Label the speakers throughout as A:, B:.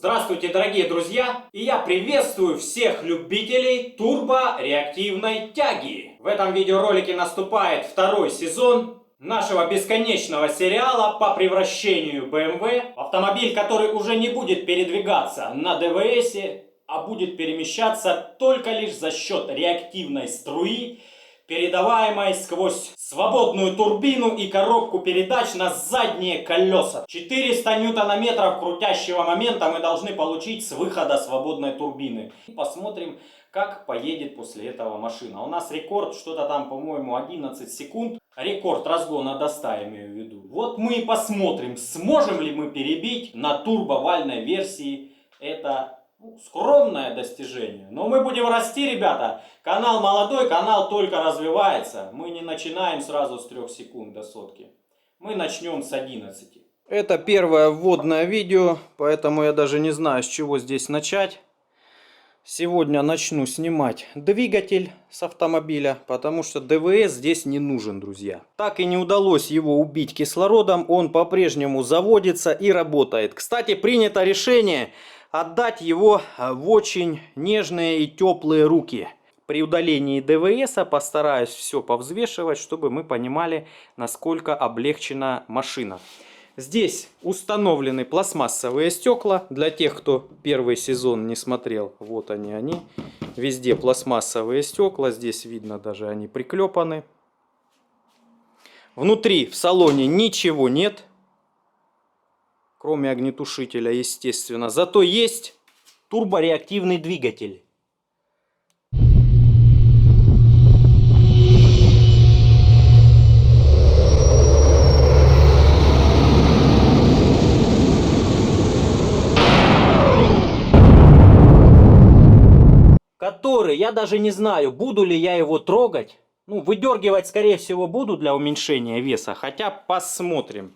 A: Здравствуйте, дорогие друзья! И я приветствую всех любителей турбореактивной тяги. В этом видеоролике наступает второй сезон нашего бесконечного сериала по превращению BMW в автомобиль, который уже не будет передвигаться на ДВС, а будет перемещаться только лишь за счет реактивной струи, передаваемой сквозь свободную турбину и коробку передач на задние колеса. 400 ньютонометров крутящего момента мы должны получить с выхода свободной турбины. Посмотрим, как поедет после этого машина. У нас рекорд что-то там, по-моему, 11 секунд. Рекорд разгона до 100, имею в виду. Вот мы и посмотрим, сможем ли мы перебить на турбовальной версии это скромное достижение. Но мы будем расти, ребята. Канал молодой, канал только развивается. Мы не начинаем сразу с 3 секунд до сотки. Мы начнем с 11.
B: Это первое вводное видео, поэтому я даже не знаю, с чего здесь начать. Сегодня начну снимать двигатель с автомобиля, потому что ДВС здесь не нужен, друзья. Так и не удалось его убить кислородом, он по-прежнему заводится и работает. Кстати, принято решение отдать его в очень нежные и теплые руки. При удалении ДВС постараюсь все повзвешивать, чтобы мы понимали, насколько облегчена машина. Здесь установлены пластмассовые стекла. Для тех, кто первый сезон не смотрел, вот они. Везде пластмассовые стекла. Здесь видно, даже они приклепаны. Внутри в салоне ничего нет. Кроме огнетушителя, естественно. Зато есть турбореактивный двигатель. Который, я даже не знаю, буду ли я его трогать. Ну, выдергивать, скорее всего, буду для уменьшения веса. Хотя посмотрим.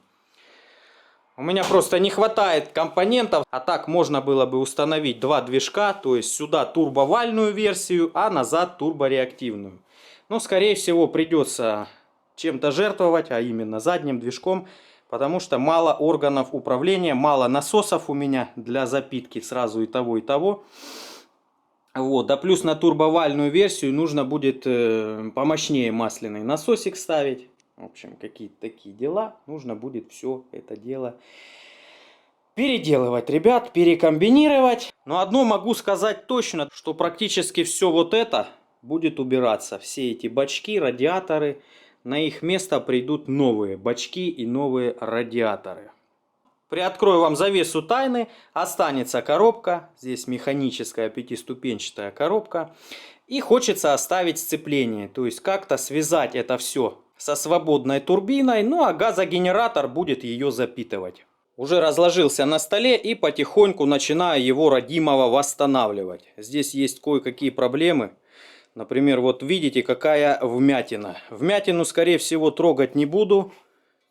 B: У меня просто не хватает компонентов, а так можно было бы установить два движка, то есть сюда турбовальную версию, а назад турбореактивную. Но скорее всего придется чем-то жертвовать, а именно задним движком, потому что мало органов управления, мало насосов у меня для запитки сразу и того, и того. Вот, да плюс на турбовальную версию нужно будет помощнее масляный насосик ставить. В общем, какие-то такие дела. Нужно будет все это дело переделывать, ребят, перекомбинировать. Но одно могу сказать точно, что практически все вот это будет убираться. Все эти бачки, радиаторы, на их место придут новые бачки и новые радиаторы. Приоткрою вам завесу тайны. Останется коробка. Здесь механическая пятиступенчатая коробка. И хочется оставить сцепление. То есть как-то связать это все со свободной турбиной, ну а газогенератор будет ее запитывать. Уже разложился на столе и потихоньку начинаю его родимого восстанавливать. Здесь есть кое-какие проблемы. Например, вот видите, какая вмятина. Вмятину, скорее всего, трогать не буду.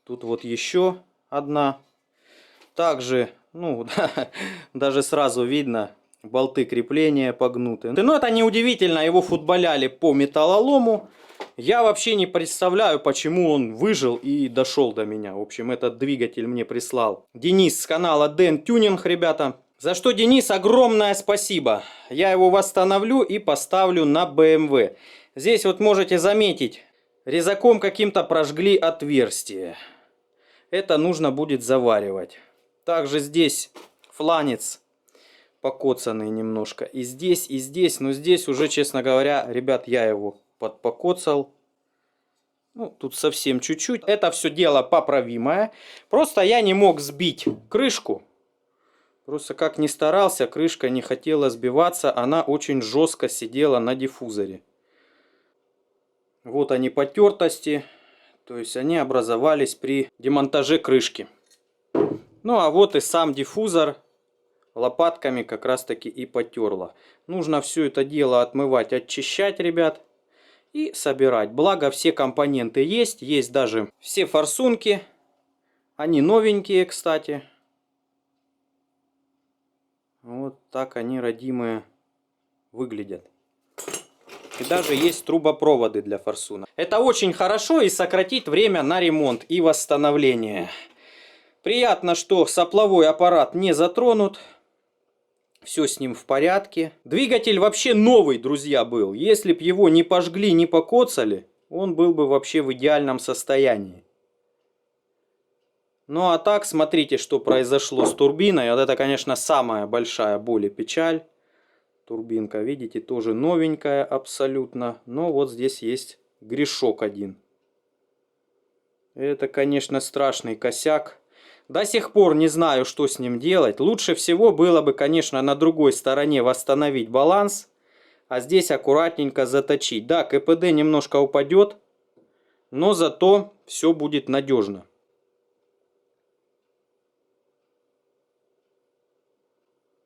B: Тут вот еще одна. Также, ну, даже сразу видно, болты крепления погнуты. Но это не удивительно, его футболяли по металлолому. Я вообще не представляю, почему он выжил и дошел до меня. В общем, этот двигатель мне прислал Денис с канала Дэн Тюнинг, ребята. За что, Денис, огромное спасибо. Я его восстановлю и поставлю на BMW. Здесь вот можете заметить, резаком каким-то прожгли отверстие. Это нужно будет заваривать. Также здесь фланец покоцанный немножко. И здесь, и здесь. Но здесь уже, честно говоря, ребят, я его покоцал. Ну, тут совсем чуть-чуть. Это все дело поправимое. Просто я не мог сбить крышку. Просто как ни старался, крышка не хотела сбиваться. Она очень жестко сидела на диффузоре. Вот они потертости. То есть они образовались при демонтаже крышки. Ну а вот и сам диффузор лопатками как раз таки и потерло. Нужно все это дело отмывать, очищать, ребят. И собирать. Благо все компоненты есть. Есть даже все форсунки. Они новенькие, кстати. Вот так они, родимые, выглядят. И даже есть трубопроводы для форсунок. Это очень хорошо и сократит время на ремонт и восстановление. Приятно, что сопловой аппарат не затронут. Все с ним в порядке. Двигатель вообще новый, друзья, был. Если б его не пожгли, не покоцали, он был бы вообще в идеальном состоянии. Ну а так, смотрите, что произошло с турбиной. Вот это, конечно, самая большая боль и печаль. Турбинка, видите, тоже новенькая абсолютно. Но вот здесь есть грешок один. Это, конечно, страшный косяк. До сих пор не знаю, что с ним делать. Лучше всего было бы, конечно, на другой стороне восстановить баланс. А здесь аккуратненько заточить. Да, КПД немножко упадет. Но зато все будет надежно.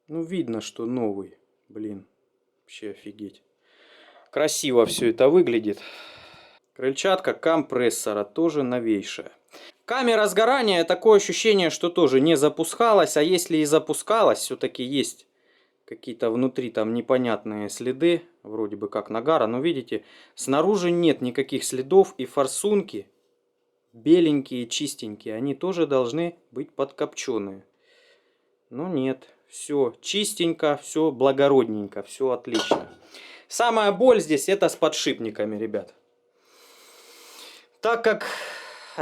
B: Ну, видно, что новый. Блин, вообще офигеть. Красиво все это выглядит. Крыльчатка компрессора тоже новейшая. Камера сгорания, такое ощущение, что тоже не запускалась. А если и запускалась, все-таки есть какие-то внутри там непонятные следы. Вроде бы как нагара. Но видите, снаружи нет никаких следов. И форсунки беленькие, чистенькие. Они тоже должны быть подкопченые. Но нет. Все чистенько, все благородненько, все отлично. Самая боль здесь это с подшипниками, ребят. Так как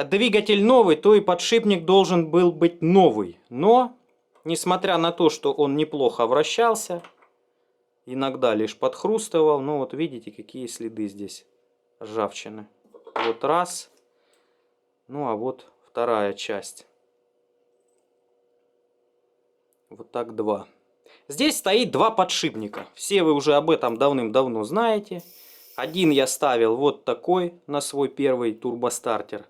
B: двигатель новый, то и подшипник должен был быть новый. Но, несмотря на то, что он неплохо вращался, иногда лишь подхрустывал, ну вот видите, какие следы здесь ржавчины. Вот раз, ну а вот вторая часть. Вот так два. Здесь стоит два подшипника. Все вы уже об этом давным-давно знаете. Один я ставил вот такой на свой первый турбостартер.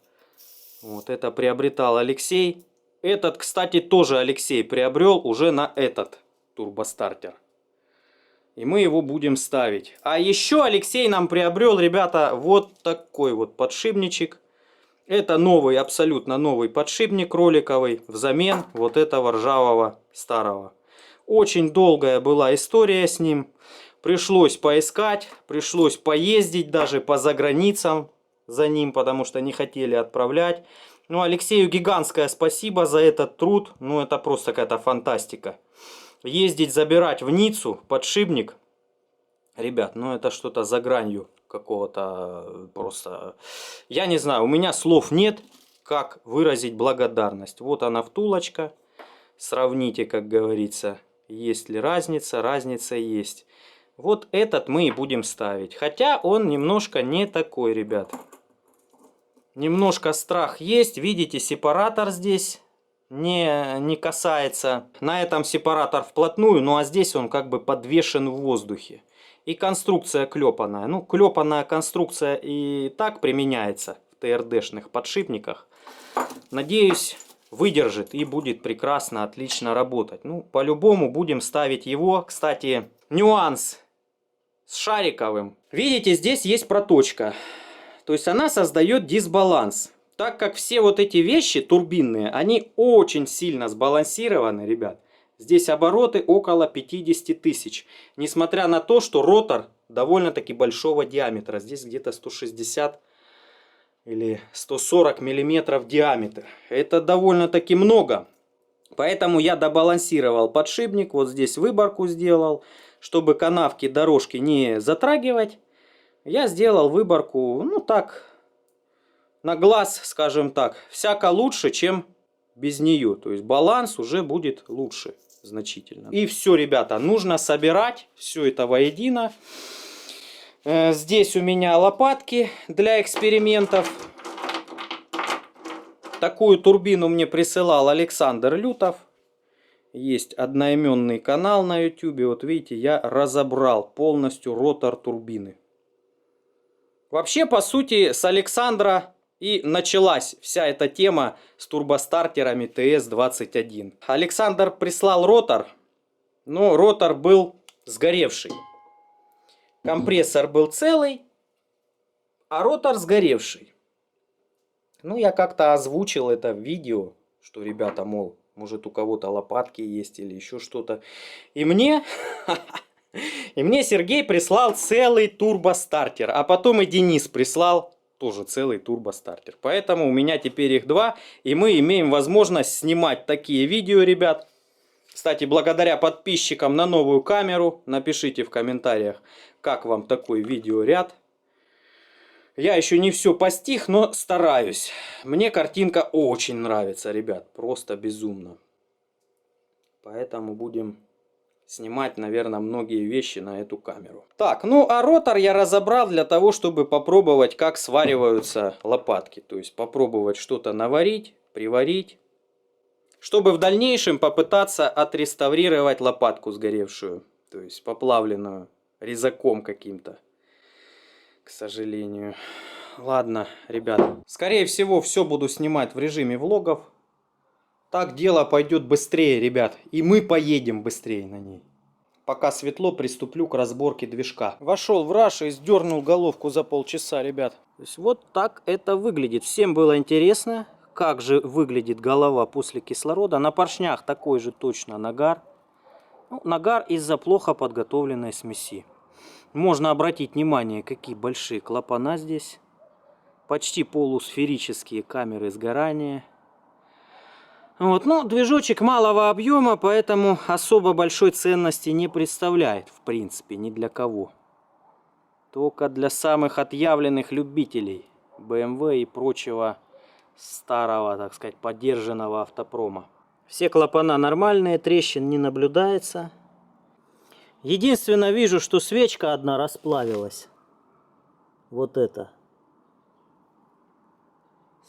B: Вот это приобретал Алексей. Этот, кстати, тоже Алексей приобрел уже на этот турбостартер. И мы его будем ставить. А еще Алексей нам приобрел, ребята, вот такой вот подшипничек. Это новый, абсолютно новый подшипник роликовый взамен вот этого ржавого старого. Очень долгая была история с ним. Пришлось поискать, пришлось поездить даже по заграницам за ним, потому что не хотели отправлять. Ну, Алексею гигантское спасибо за этот труд. Ну, это просто какая-то фантастика. Ездить, забирать в Ниццу подшипник. Ребят, ну это что-то за гранью какого-то просто... Я не знаю, у меня слов нет, как выразить благодарность. Вот она втулочка. Сравните, как говорится, есть ли разница. Разница есть. Вот этот мы и будем ставить. Хотя он немножко не такой, ребят. Немножко страх есть. Видите, сепаратор здесь не касается. На этом сепаратор вплотную, ну а здесь он как бы подвешен в воздухе. И конструкция клепаная. Ну, клепаная конструкция и так применяется в ТРДшных подшипниках. Надеюсь, выдержит и будет прекрасно, отлично работать. Ну, по-любому будем ставить его. Кстати, нюанс с шариковым. Видите, здесь есть проточка. То есть она создает дисбаланс. Так как все вот эти вещи турбинные, они очень сильно сбалансированы, ребят. Здесь обороты около 50 тысяч. Несмотря на то, что ротор довольно-таки большого диаметра. Здесь где-то 160 или 140 миллиметров диаметр. Это довольно-таки много. Поэтому я добалансировал подшипник. Вот здесь выборку сделал. Чтобы канавки, дорожки не затрагивать. Я сделал выборку, ну так, на глаз, скажем так. Всяко лучше, чем без нее. То есть баланс уже будет лучше значительно. И все, ребята, нужно собирать все это воедино. Здесь у меня лопатки для экспериментов. Такую турбину мне присылал Александр Лютов. Есть одноименный канал на YouTube. Вот видите, я разобрал полностью ротор турбины. Вообще, по сути, с Александра и началась вся эта тема с турбостартерами ТС-21. Александр прислал ротор, но ротор был сгоревший. Компрессор был целый, а ротор сгоревший. Ну, я как-то озвучил это в видео, что, ребята, мол, может у кого-то лопатки есть или еще что-то. И мне Сергей прислал целый турбостартер, а потом и Денис прислал тоже целый турбостартер. Поэтому у меня теперь их два, и мы имеем возможность снимать такие видео, ребят, Кстати, благодаря подписчикам на новую камеру, напишите в комментариях, как вам такой видеоряд. Я еще не все постиг, но стараюсь. Мне картинка очень нравится, ребят, просто безумно. Поэтому будем снимать, наверное, многие вещи на эту камеру. Так, ну а ротор я разобрал для того, чтобы попробовать, как свариваются лопатки. То есть попробовать что-то наварить, приварить. Чтобы в дальнейшем попытаться отреставрировать лопатку сгоревшую. То есть поплавленную резаком каким-то. К сожалению. Ладно, ребят. Скорее всего, все буду снимать в режиме влогов. Так дело пойдет быстрее, ребят. И мы поедем быстрее на ней. Пока светло, приступлю к разборке движка. Вошел в раш и сдернул головку за полчаса, ребят. То есть вот так это выглядит. Всем было интересно, как же выглядит голова после кислорода. На поршнях такой же точно нагар. Ну, нагар из-за плохо подготовленной смеси. Можно обратить внимание, какие большие клапана здесь. Почти полусферические камеры сгорания. Вот, ну, движочек малого объема, поэтому особо большой ценности не представляет, в принципе, ни для кого. Только для самых отъявленных любителей BMW и прочего старого, так сказать, подержанного автопрома. Все клапана нормальные, трещин не наблюдается. Единственное, вижу, что свечка одна расплавилась. Вот это.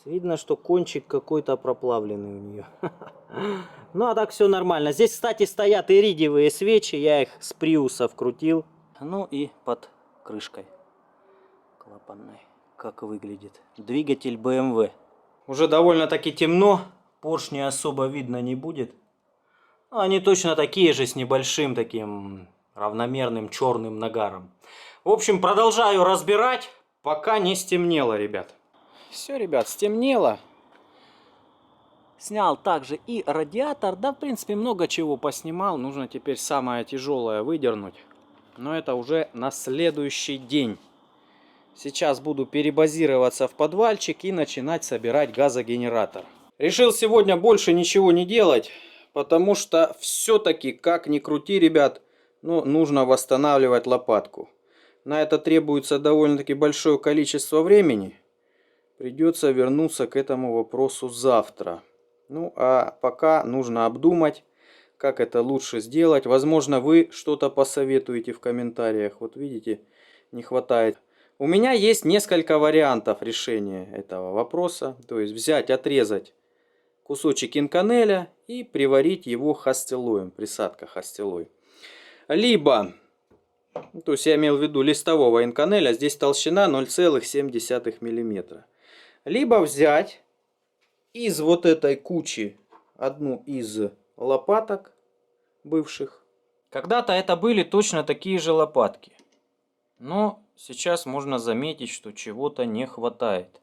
B: Видно, что кончик какой-то проплавленный у нее. Ну, а так все нормально. Здесь, кстати, стоят иридиевые свечи. Я их с приуса вкрутил. Ну и под крышкой клапанной. Как выглядит двигатель BMW. Уже довольно-таки темно. Поршни особо видно не будет. Они точно такие же, с небольшим таким равномерным черным нагаром. В общем, продолжаю разбирать, пока не стемнело, ребят. Все, ребят, стемнело. Снял также и радиатор. Да, в принципе, много чего поснимал. Нужно теперь самое тяжелое выдернуть. Но это уже на следующий день. Сейчас буду перебазироваться в подвальчик и начинать собирать газогенератор. Решил сегодня больше ничего не делать, потому что все-таки, как ни крути, ребят, ну, нужно восстанавливать лопатку. На это требуется довольно-таки большое количество времени. Придется вернуться к этому вопросу завтра. Ну, а пока нужно обдумать, как это лучше сделать. Возможно, вы что-то посоветуете в комментариях. Вот видите, не хватает. У меня есть несколько вариантов решения этого вопроса. То есть взять, отрезать кусочек инканеля и приварить его хастилоем. Присадка хастилой. Либо, то есть я имел в виду листового инканеля, здесь толщина 0,7 мм. Либо взять из вот этой кучи одну из лопаток бывших. Когда-то это были точно такие же лопатки. Но сейчас можно заметить, что чего-то не хватает.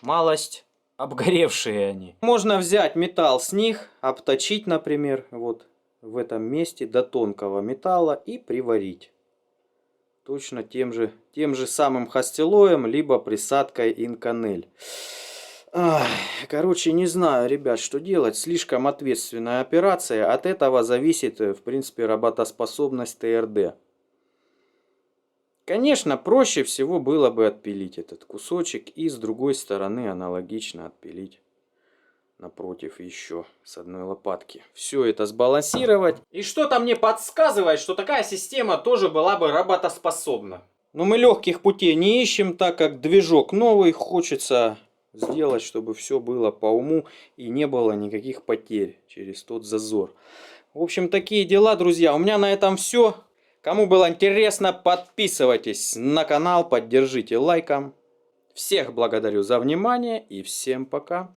B: Малость обгоревшие они. Можно взять металл с них, обточить, например, вот в этом месте до тонкого металла и приварить. Точно тем же самым хастилоем, либо присадкой инканель. Короче, не знаю, ребят, что делать. Слишком ответственная операция. От этого зависит, в принципе, работоспособность ТРД. Конечно, проще всего было бы отпилить этот кусочек и с другой стороны аналогично отпилить напротив еще с одной лопатки. Все это сбалансировать. И что-то мне подсказывает, что такая система тоже была бы работоспособна. Но мы легких путей не ищем, так как движок новый. Хочется сделать, чтобы все было по уму и не было никаких потерь через тот зазор. В общем, такие дела, друзья. У меня на этом все. Кому было интересно, подписывайтесь на канал, поддержите лайком. Всех благодарю за внимание и всем пока.